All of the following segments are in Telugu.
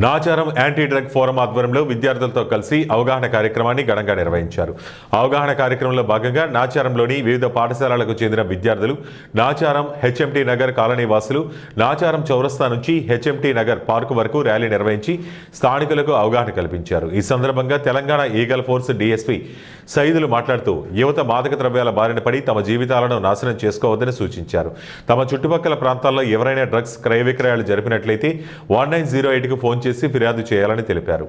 నాచారం యాంటీ డ్రగ్ ఫోరం ఆధ్వర్యంలో విద్యార్థులతో కలిసి అవగాహన కార్యక్రమాన్ని ఘనంగా నిర్వహించారు. అవగాహన కార్యక్రమంలో భాగంగా నాచారంలోని వివిధ పాఠశాలలకు చెందిన విద్యార్థులు నాచారం హెచ్ఎంటీ నగర్ కాలనీ వాసులు నాచారం చౌరస్తా నుంచి హెచ్ఎంటీ నగర్ పార్కు వరకు ర్యాలీ నిర్వహించి స్థానికులకు అవగాహన కల్పించారు. ఈ సందర్భంగా Telangana eagle force DSP Saidulu మాట్లాడుతూ యువత మాదక ద్రవ్యాల బారిన పడి తమ జీవితాలను నాశనం చేసుకోవద్దని సూచించారు. తమ చుట్టుపక్కల ప్రాంతాల్లో ఎవరైనా డ్రగ్స్ క్రయ విక్రయాలు జరిపినట్లయితే 1908కు ఫోన్ చేసి ఫిర్యాదు చేయాలని తెలిపారు.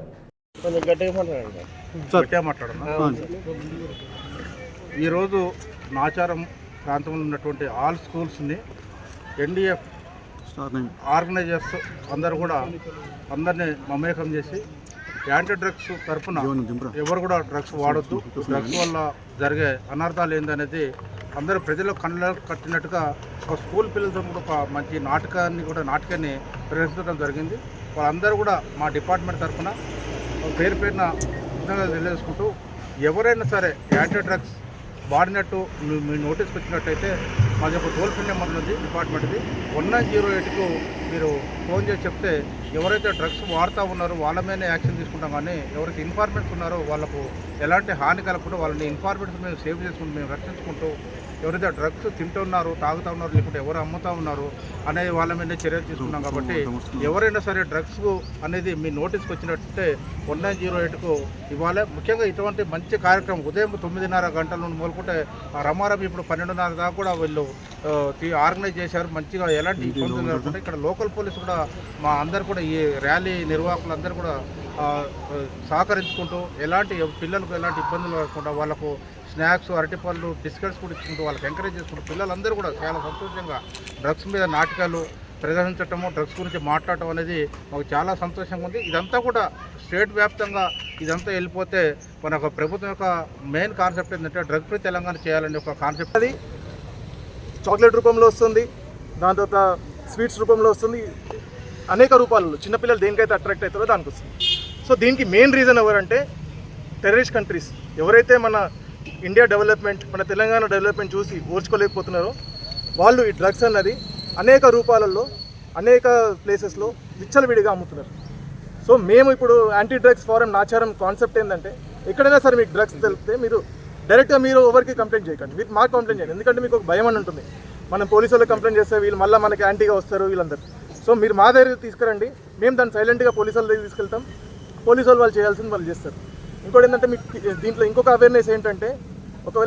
ఈరోజు నాచారం ప్రాంతంలో ఉన్నటువంటి ఆల్ స్కూల్స్ని ఎన్డీఎఫ్ ఆర్గనైజర్స్ అందరూ కూడా అందరినీ మమేకం చేసి యాంటీ డ్రగ్స్ తరఫున ఎవరు కూడా డ్రగ్స్ వాడొద్దు, డ్రగ్స్ వల్ల జరిగే అనర్థాలు ఏందనేది అందరూ ప్రజలకు కళ్ళ కట్టినట్టుగా ఒక స్కూల్ పిల్లలతో కూడా ఒక మంచి నాటకాన్ని ప్రదర్శించడం జరిగింది. వాళ్ళందరూ కూడా మా డిపార్ట్మెంట్ తరఫున పేరున విధంగా తెలియజేసుకుంటూ ఎవరైనా సరే యాంటీ డ్రగ్స్ వాడినట్టు మీ నోటీస్కి వచ్చినట్టయితే మాది ఒక టోల్ ఫ్రీ నెంబర్ ఉంది డిపార్ట్మెంట్ది 1908కు మీరు ఫోన్ చేసి చెప్తే ఎవరైతే డ్రగ్స్ వాడుతూ ఉన్నారో వాళ్ళ మీదనే యాక్షన్ తీసుకుంటాం. కానీ ఎవరైతే ఇన్ఫార్మేట్స్ ఉన్నారో వాళ్ళకు ఎలాంటి హాని కలగకుండా వాళ్ళని ఇన్ఫార్మేట్స్ మేము సేవ్ చేసుకుంటూ మేము రక్షించుకుంటూ ఎవరైతే డ్రగ్స్ తింటున్నారు, తాగుతూ ఉన్నారు, లేకుంటే ఎవరు అమ్ముతూ ఉన్నారు అనేది వాళ్ళ మీద చర్యలు తీసుకున్నాం. కాబట్టి ఎవరైనా సరే డ్రగ్స్ అనేది మీ నోటీస్కి వచ్చినట్టే 1908కు ఇవ్వాలి. ముఖ్యంగా ఇటువంటి మంచి కార్యక్రమం ఉదయం 9:30 గంటల నుండి మొదలుకుంటే రమారమి ఇప్పుడు 12:30 దాకా కూడా వీళ్ళు ఆర్గనైజ్ చేశారు. మంచిగా ఎలాంటి ఇబ్బందులు లేకుండా ఇక్కడ లోకల్ పోలీసు కూడా మా అందరు కూడా ఈ ర్యాలీ నిర్వాహకులందరూ కూడా సహకరించుకుంటూ ఎలాంటి పిల్లలకు ఎలాంటి ఇబ్బందులు లేకుండా వాళ్ళకు స్నాక్స్, అరటిపళ్ళు, బిస్కెట్స్ కూడా ఇచ్చుకుంటూ వాళ్ళకి ఎంకరేజ్ చేసుకుంటూ పిల్లలందరూ కూడా చాలా సంతోషంగా డ్రగ్స్ మీద నాటకాలు ప్రదర్శించటము, డ్రగ్స్ గురించి మాట్లాడటం అనేది మాకు చాలా సంతోషంగా ఉంది. ఇదంతా కూడా స్టేట్ వ్యాప్తంగా ఇదంతా వెళ్ళిపోతే మన ఒక ప్రభుత్వం యొక్క మెయిన్ కాన్సెప్ట్ ఏంటంటే డ్రగ్ ఫ్రీ తెలంగాణ చేయాలని ఒక కాన్సెప్ట్. అది చాక్లెట్ రూపంలో వస్తుంది, దాని తర్వాత స్వీట్స్ రూపంలో వస్తుంది, అనేక రూపాలలో చిన్నపిల్లలు దేనికైతే అట్రాక్ట్ అవుతారో దానికి వస్తుంది. సో దీనికి మెయిన్ రీజన్ ఎవరంటే టెర్రరిస్ట్ కంట్రీస్ ఎవరైతే మన ఇండియా డెవలప్మెంట్, మన తెలంగాణ డెవలప్మెంట్ చూసి ఓర్చుకోలేకపోతున్నారో వాళ్ళు ఈ డ్రగ్స్ అన్నది అనేక రూపాలలో అనేక ప్లేసెస్లో విచ్చలవిడిగా అమ్ముతున్నారు. సో మేము ఇప్పుడు anti drugs forum Nacharam concept ఏంటంటే ఎక్కడైనా సరే మీకు డ్రగ్స్ తెలిపితే మీరు డైరెక్ట్గా మీరు ఎవరికి కంప్లైంట్ చేయకండి, మీరు మాకు కంప్లైంట్ చేయండి. ఎందుకంటే మీకు ఒక భయం అని ఉంటుంది, మనం పోలీసు వాళ్ళకి కంప్లైంట్ చేస్తే వీళ్ళు మళ్ళీ మనకి యాంటీగా వస్తారు వీళ్ళందరూ. సో మీరు మా దగ్గర తీసుకురండి, మేము దాన్ని సైలెంట్గా పోలీసు వాళ్ళ దగ్గర తీసుకెళ్తాం, పోలీసు వాళ్ళు చేయాల్సింది వాళ్ళు చేస్తారు. ఇంకోటి ఏంటంటే మీకు దీంట్లో ఇంకొక అవేర్నెస్ ఏంటంటే ఒకవేళ